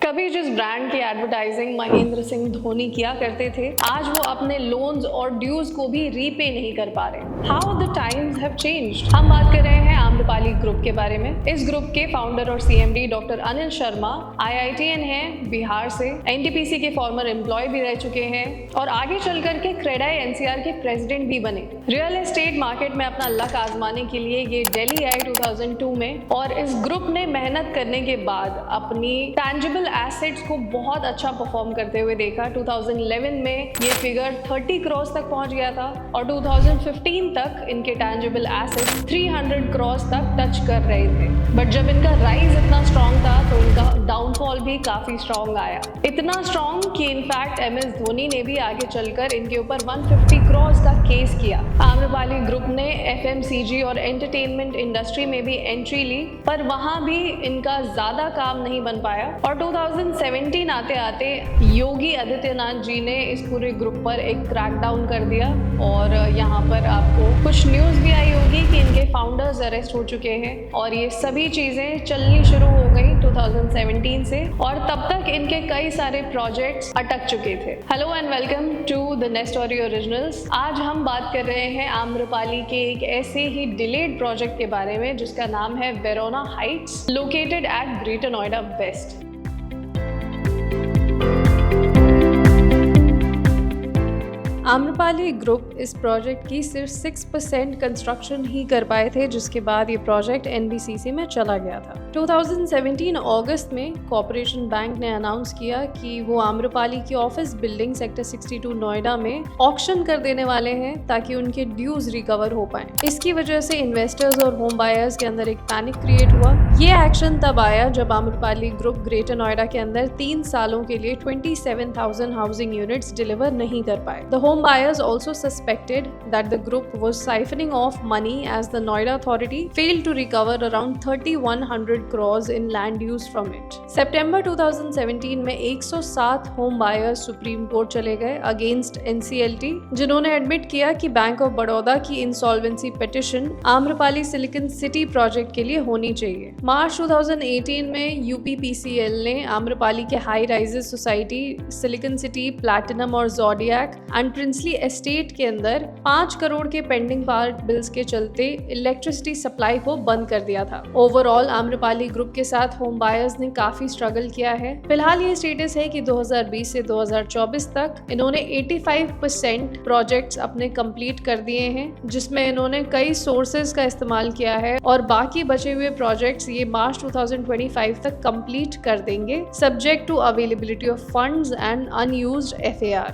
कभी जिस ब्रांड की एडवर्टाइजिंग महेंद्र सिंह धोनी किया करते थे, आज वो अपने लोन्स और ड्यूज को भी रीपे नहीं कर पा रहे। How the times have changed. हम बात कर रहे हैं आम्रपाली ग्रुप के बारे में। इस ग्रुप के फाउंडर और CMD doctor Anil Sharma IITian हैं, बिहार से, NTPC के फॉर्मर एम्प्लॉय भी रह चुके हैं और आगे चलकर के क्रेडाई NCR के प्रेसिडेंट भी बने। रियल एस्टेट मार्केट में अपना लक आजमाने के लिए ये दिल्ली आए 2002 में और इस ग्रुप ने मेहनत करने के बाद अपनी टैंजिबल एसेट्स को बहुत अच्छा परफॉर्म करते हुए देखा। 2011 में ये फिगर 30 करोड़ तक पहुंच गया था और 2015 तक इनके टैंजिबल एसेट्स 300 करोड़ तक टच कर रहे थे। बट जब इनका राइज इतना स्ट्रॉन्ग था तो इनका डाउनफॉल भी काफी स्ट्रॉन्ग आया, इतना स्ट्रॉन्ग कि इनफैक्ट MS धोनी ने भी आगे चलकर इनके ऊपर 150 करोड़ का केस किया। आम्रपाली ग्रुप ने FMCG और एंटरटेनमेंट इंडस्ट्री में भी एंट्री ली, पर वहां भी इनका ज्यादा काम नहीं बन पाया और 2017 आते आते योगी आदित्यनाथ जी ने इस पूरे ग्रुप पर एक क्रैकडाउन कर दिया और यहाँ पर आपको कुछ न्यूज़ भी आई होगी कि इनके फाउंडर्स अरेस्ट हो चुके हैं और ये सभी चीज़ें चलनी शुरू हो गई 2017 से और तब तक इनके कई सारे प्रोजेक्ट्स अटक चुके थे। Hello and welcome to the next story originals. आज हम बात कर रहे हैं आम्रपाली के एक ऐसे ही डिलेड प्रोजेक्ट के बारे में जिसका नाम है Verona Heights, located at Greater Noida West. Amrapali group इस प्रोजेक्ट की सिर्फ 6% कंस्ट्रक्शन ही कर पाए थे, जिसके बाद ये प्रोजेक्ट NBCC में चला गया था। 2017 अगस्त में कॉर्पोरेशन बैंक ने अनाउंस किया कि वो आम्रपाली की ऑफिस बिल्डिंग सेक्टर 62 नोएडा में ऑक्शन कर देने वाले हैं ताकि उनके ड्यूज रिकवर हो पाए। इसकी वजह से इन्वेस्टर्स और होम बायर्स के अंदर एक पैनिक क्रिएट हुआ। ये एक्शन तब आया जब आम्रपाली ग्रुप ग्रेटर नोएडा के अंदर 3 सालों के लिए 27,000 हाउसिंग यूनिट्स डिलीवर नहीं कर पाए। The home buyers also suspected that the group was siphoning off money as the Noida Authority failed to recover around 3,100 crores in land use from it. September 2017 में 107 home buyers supreme court चले गए against NCLT, जिन्होंने admit किया कि bank of Baroda की insolvency petition Amrapali silicon city project के लिए होनी चाहिए। मार्च 2018 में UPPCL ने आम्रपाली के high rises society, silicon city, platinum और ज़ोडियाक एंड प्रिंसली एस्टेट के अंदर 5 करोड़ के पेंडिंग पार्ट बिल्स के चलते इलेक्ट्रिसिटी सप्लाई को बंद कर दिया था। ओवरऑल आम्रपाली ग्रुप के साथ होम बायर्स ने काफी स्ट्रगल किया है। फिलहाल ये स्टेटस है कि 2020 से 2024 तक इन्होंने 85% प्रोजेक्ट्स अपने कंप्लीट कर दिए हैं, जिसमें इन्होंने कई सोर्सेज का इस्तेमाल किया है और बाकी बचे हुए प्रोजेक्ट्स ये मार्च 2025 तक कंप्लीट कर देंगे, subject to availability of funds and unused FAR।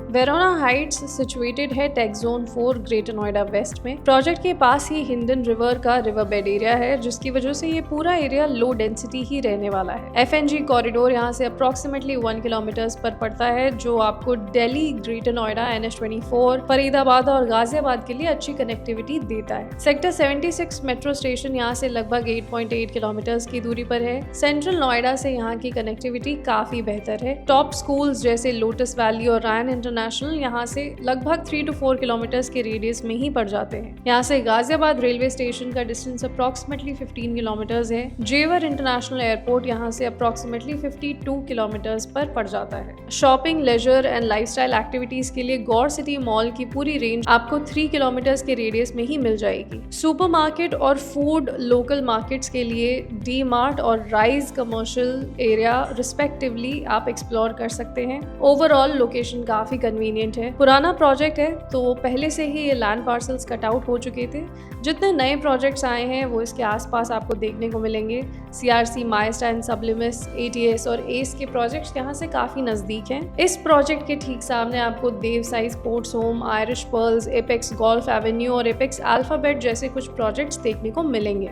Verona Heights situated है tech zone 4 Greater Noida West में। प्रोजेक्ट के पास ही हिंडन रिवर का रिवर बेड एरिया है, जिसकी वजह से ये पूरा एरिया लो डेंसिटी ही रहने वाला है। FNG कॉरिडोर यहाँ से अप्रोक्सीमेटली 1 किलोमीटर पर पड़ता है, जो आपको दिल्ली, ग्रेटर नोएडा, NH24, फरीदाबाद और गाजियाबाद के लिए अच्छी कनेक्टिविटी देता है। सेक्टर 76 मेट्रो स्टेशन यहाँ से लगभग 8.8 किलोमीटर की दूरी पर है। सेंट्रल नोएडा से यहाँ की कनेक्टिविटी काफी बेहतर है। टॉप स्कूल्स जैसे लोटस वैली और रायन इंटरनेशनल यहाँ से लगभग 3 to 4 किलोमीटर के रेडियस में ही पड़ जाते हैं। यहाँ से गाजियाबाद रेलवे स्टेशन का डिस्टेंस अप्रोक्सीमेटली 15 किलोमीटर है। जेवर इंटरनेशनल एयरपोर्ट यहाँ से अप्रोक्सीमेटली 52 किलोमीटर पर पड़ जाता है। Shopping, leisure and lifestyle activities के लिए गौर सिटी मॉल की पूरी रेंज आपको 3 किलोमीटर के रेडियस में ही मिल जाएगी। सुपरमार्केट और फूड लोकल मार्केट्स के लिए D-Mart और राइज कमर्शियल एरिया रिस्पेक्टिवली आप एक्सप्लोर कर सकते हैं। ओवरऑल लोकेशन काफी कन्वीनियंट है। पुराना प्रोजेक्ट है तो पहले से ही ये लैंड पार्सल्स कट आउट हो चुके थे। जितने नए प्रोजेक्ट्स आए हैं वो इसके आसपास आपको देखने को मिलेंगे। CRC, माइस्टा एंड सब्लिमिस, ATS और ACE के प्रोजेक्ट्स यहाँ से काफी नजदीक हैं। इस प्रोजेक्ट के ठीक सामने आपको Devsai sports home, Irish Pearls, Apex Golf Avenue और एपेक्स अल्फाबेट जैसे कुछ प्रोजेक्ट्स देखने को मिलेंगे।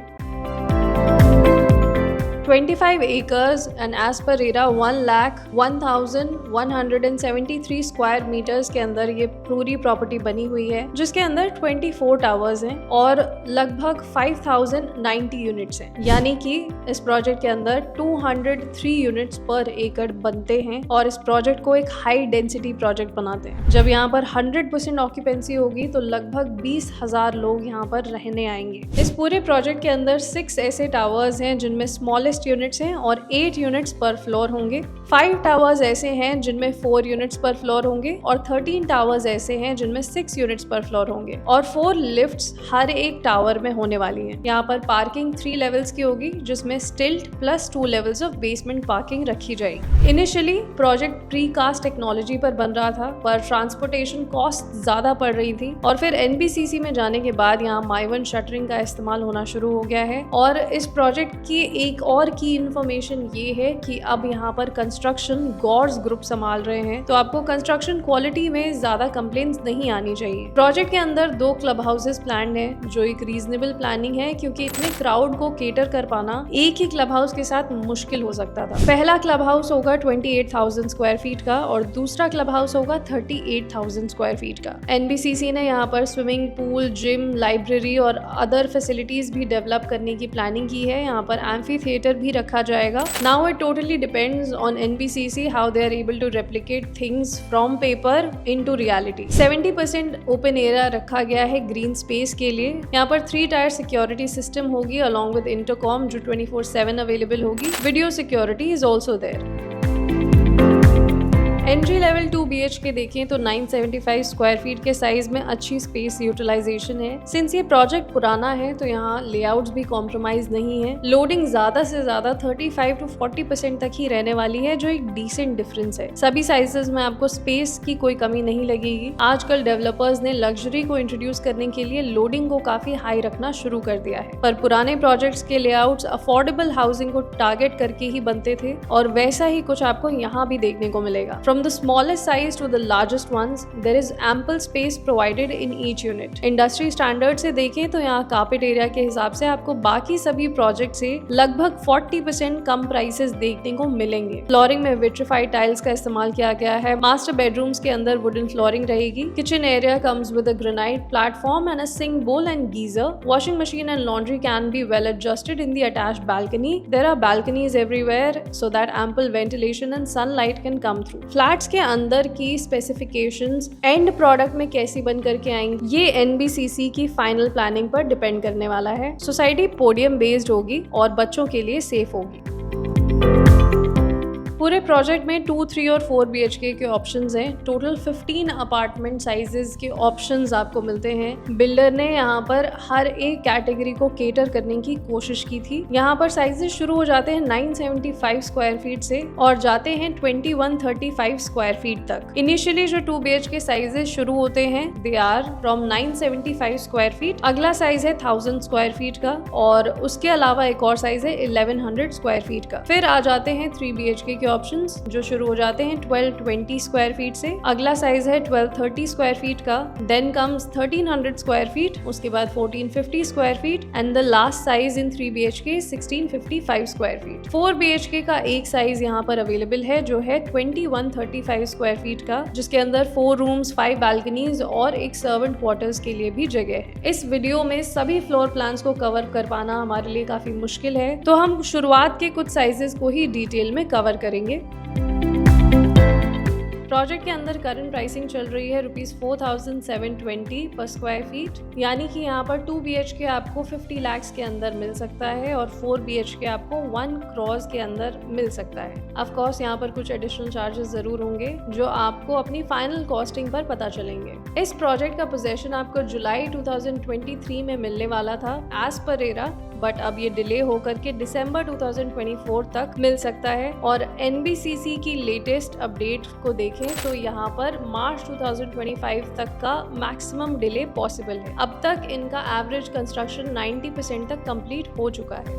25 acres and as per RERA 1,01,173 square metres के अंदर ये पूरी प्रॉपर्टी बनी हुई है, जिसके अंदर 24 टावर्स हैं और लगभग 5,090 यूनिट्स हैं। यानी कि इस प्रोजेक्ट के अंदर 203 यूनिट्स पर एकड़ बनते हैं और इस प्रोजेक्ट को एक हाई डेंसिटी प्रोजेक्ट बनाते हैं। जब यहाँ पर 100% ऑक्यूपेंसी होगी तो लगभग 20,000 लोग यहाँ पर रहने आएंगे। इस पूरे प्रोजेक्ट के अंदर 6 ऐसे टावर्स हैं जिनमें स्मॉलेस्ट टॉलेस्ट यूनिट्स हैं और 8 यूनिट्स पर फ्लोर होंगे। 5 टावर्स ऐसे हैं जिनमें 4 यूनिट्स पर फ्लोर होंगे और 13 टावर्स ऐसे हैं जिनमें 6 यूनिट्स पर फ्लोर होंगे और 4 लिफ्ट्स हर एक टावर में होने वाली हैं। यहाँ पर पार्किंग 3 लेवल्स की होगी, जिसमें स्टिल्ट plus 2 levels of basement parking रखी जाएगी। इनिशियली प्रोजेक्ट प्रीकास्ट टेक्नोलॉजी पर बन रहा था, पर ट्रांसपोर्टेशन कॉस्ट ज्यादा पड़ रही थी और फिर एनबीसीसी में जाने के बाद यहाँ माइवन शटरिंग का इस्तेमाल होना शुरू हो गया है। और इस प्रोजेक्ट की एक और की इन्फॉर्मेशन ये है कि अब यहाँ पर कंस्ट्रक्शन गॉर्स ग्रुप संभाल रहे हैं, तो आपको कंस्ट्रक्शन क्वालिटी में ज्यादा कंप्लेंट्स नहीं आनी चाहिए। प्रोजेक्ट के अंदर 2 क्लब हाउसेस प्लान्ड हैं, जो एक रीजनेबल प्लानिंग है क्योंकि इतने क्राउड को केटर कर पाना एक ही क्लब हाउस के साथ मुश्किल हो सकता था। पहला क्लब हाउस होगा 28,000 स्क्वायर फीट का और दूसरा क्लब हाउस होगा 38,000 स्क्वायर फीट का। एनबीसीसी ने यहाँ पर स्विमिंग पूल, जिम, लाइब्रेरी और अदर फैसिलिटीज भी डेवलप करने की प्लानिंग की है। यहाँ पर एम्फी थिएटर भी रखा जाएगा। Now it totally depends on NBCC how they are able to replicate things from paper into reality. 70% open area रखा गया है ग्रीन स्पेस के लिए। यहाँ पर 3 टायर सिक्योरिटी सिस्टम होगी अलॉन्ग विद इंटरकॉम जो 24/7 अवेलेबल होगी। Video security is also there. Entry level 2 BHK देखें तो 975 स्क्वायर फीट के साइज में अच्छी स्पेस यूटिलाइजेशन है। सिंस ये प्रोजेक्ट पुराना है तो यहाँ लेआउट्स भी कॉम्प्रोमाइज नहीं है। लोडिंग ज्यादा से ज्यादा 35 to 40% तक ही रहने वाली है, जो एक डिसेंट डिफरेंस है। सभी साइजेस में आपको स्पेस की कोई कमी नहीं लगेगी। आजकल डेवलपर्स ने लग्जरी को इंट्रोड्यूस करने के लिए लोडिंग को काफी हाई रखना शुरू कर दिया है, पर पुराने प्रोजेक्ट्स के लेआउट्स अफोर्डेबल हाउसिंग को टारगेट करके ही बनते थे और वैसा ही कुछ आपको यहाँ भी देखने को मिलेगा। From the smallest size to the largest ones, there is ample space provided in each unit. Industry standard से देखें तो यहाँ कार्पेट एरिया के हिसाब से आपको बाकी सभी प्रोजेक्ट से लगभग 40% कम प्राइसेस देखने को मिलेंगे। फ्लोरिंग में विट्रिफाइड टाइल्स का इस्तेमाल किया गया है। मास्टर बेडरूम्स के अंदर वुडन फ्लोरिंग रहेगी। Kitchen area comes with a granite platform and a sink bowl and geyser. Washing machine and laundry can be well adjusted in the attached balcony. There are balconies everywhere so that ample ventilation and sunlight can come through. Flats के अंदर की specifications and product में कैसी बन करके आएंगी, ये NBCC की फाइनल प्लानिंग पर डिपेंड करने वाला है। सोसाइटी पोडियम बेस्ड होगी और बच्चों के लिए सेफ होगी। पूरे प्रोजेक्ट में 2, 3 और 4 BHK के ऑप्शंस हैं। टोटल 15 अपार्टमेंट साइजेस के ऑप्शंस आपको मिलते हैं। बिल्डर ने यहाँ पर हर एक कैटेगरी को केटर करने की कोशिश की थी। यहाँ पर साइजेस शुरू हो जाते हैं 975 स्क्वायर फीट से और जाते हैं 2135 स्क्वायर फीट तक। इनिशियली जो 2 BHK साइजेस शुरू होते हैं they are from 975 square feet. अगला साइज है 1000 स्क्वायर फीट का और उसके अलावा एक और साइज है 1100 स्क्वायर फीट का। फिर आ जाते हैं 3 BHK के ऑप्शंस जो शुरू हो जाते हैं 1220 स्क्वायर फीट से। अगला साइज है 1230 स्क्वायर फीट का। देन कम्स 1300 स्क्वायर फीट, उसके बाद 1450 square feet and the last size in 3 BHK 1655 square feet. 4 BHK का एक साइज यहाँ पर अवेलेबल है जो है 2135 स्क्वायर फीट का, जिसके अंदर 4 रूम्स, 5 बालकनीज और एक सर्वेंट क्वार्टर्स के लिए भी जगह है। इस वीडियो में सभी फ्लोर प्लान्स को कवर कर पाना हमारे लिए काफी मुश्किल है, तो हम शुरुआत के कुछ साइजेस को ही डिटेल में कवर करेंगे। प्रोजेक्ट के अंदर करंट प्राइसिंग चल रही है ₹4720 पर स्क्वायर फीट, यानी कि यहाँ पर 2 BHK आपको 50 लाख के अंदर मिल सकता है और 4 BHK आपको 1 करोड़ के अंदर मिल सकता है। ऑफ कोर्स यहाँ पर कुछ एडिशनल चार्जेस जरूर होंगे जो आपको अपनी फाइनल कॉस्टिंग पर पता चलेंगे। इस प्रोजेक्ट का पोजेशन आपको जुलाई 2023 में मिलने वाला था एज पर रेरा, बट अब ये डिले होकर के दिसंबर 2024 तक मिल सकता है। और एनबीसीसी की लेटेस्ट अपडेट को देखें तो यहाँ पर मार्च 2025 तक का मैक्सिमम डिले पॉसिबल है। अब तक इनका एवरेज कंस्ट्रक्शन 90% तक कंप्लीट हो चुका है।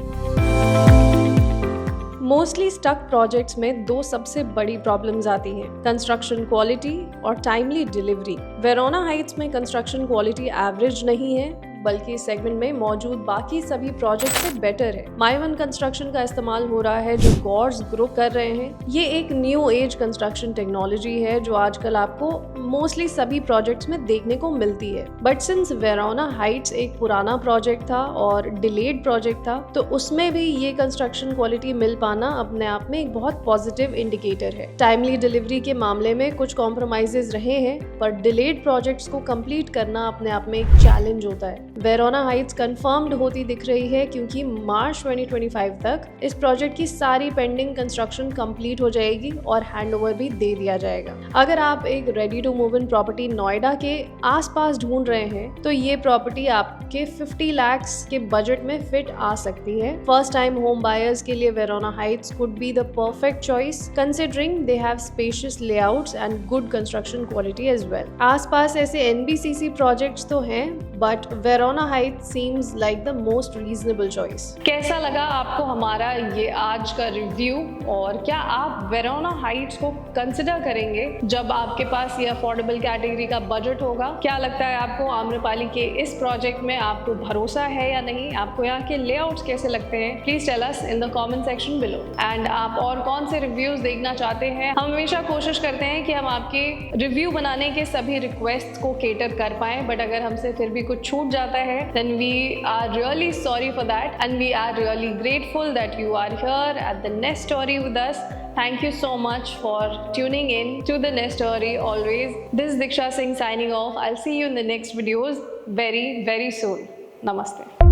मोस्टली स्टक प्रोजेक्ट्स में 2 सबसे बड़ी प्रॉब्लम्स आती हैं, कंस्ट्रक्शन क्वालिटी और टाइमली डिलीवरी। वेरोना हाइट्स में कंस्ट्रक्शन क्वालिटी एवरेज नहीं है, बल्कि इस सेगमेंट में मौजूद बाकी सभी प्रोजेक्ट से बेटर है। माइवन कंस्ट्रक्शन का इस्तेमाल हो रहा है जो गॉर्स ग्रुप कर रहे हैं। ये एक न्यू एज कंस्ट्रक्शन टेक्नोलॉजी है जो आजकल आपको मोस्टली सभी प्रोजेक्ट्स में देखने को मिलती है। बट सिंस वेरोना हाइट्स एक पुराना प्रोजेक्ट था और डिलेड प्रोजेक्ट था, तो उसमें भी ये कंस्ट्रक्शन क्वालिटी मिल पाना अपने आप में एक बहुत पॉजिटिव इंडिकेटर है। टाइमली डिलीवरी के मामले में कुछ कॉम्प्रोमाइजेज रहे हैं, पर डिलेड प्रोजेक्ट्स को कंप्लीट करना अपने आप में एक चैलेंज होता है। वेरोना हाइट्स कंफर्म्ड होती दिख रही है क्योंकि मार्च 2025 तक इस प्रोजेक्ट की सारी पेंडिंग कंस्ट्रक्शन कंप्लीट हो जाएगी और हैंडओवर भी दे दिया जाएगा। अगर आप एक ready to move in property Noida के आसपास ढूंढ रहे हैं तो ये प्रॉपर्टी आपके 50 लाख के बजट में फिट आ सकती है। फर्स्ट टाइम होम बायर्स के लिए Verona Heights could be the perfect choice considering they have spacious layouts and good construction quality as well. आसपास ऐसे एनबीसीसी प्रोजेक्ट्स तो हैं but Verona Heights seems like the most reasonable choice. कैसा लगा आपको हमारा ये आज का रिव्यू और क्या आप वेरोना हाइट्स को कंसिडर करेंगे जब आपके पास ये अफोर्डेबल कैटेगरी का बजट होगा? क्या लगता है आपको आम्रपाली के इस प्रोजेक्ट में? आपको भरोसा है या नहीं? आपको यहाँ के लेआउट्स कैसे लगते हैं? Please tell us in the comment section below. And आप और कौन से रिव्यूज देखना चाहते हैं? हम हमेशा कोशिश करते हैं कि हम आपके रिव्यू बनाने के सभी रिक्वेस्ट को केटर कर पाए, बट अगर हमसे फिर भी कुछ छूट जाता है then we are really sorry for that and we are really grateful that you are here at the Nest Story with us. Thank you so much for tuning in to the Nest Story always. This is Diksha Singh signing off. I'll see you in the next videos very soon. Namaste.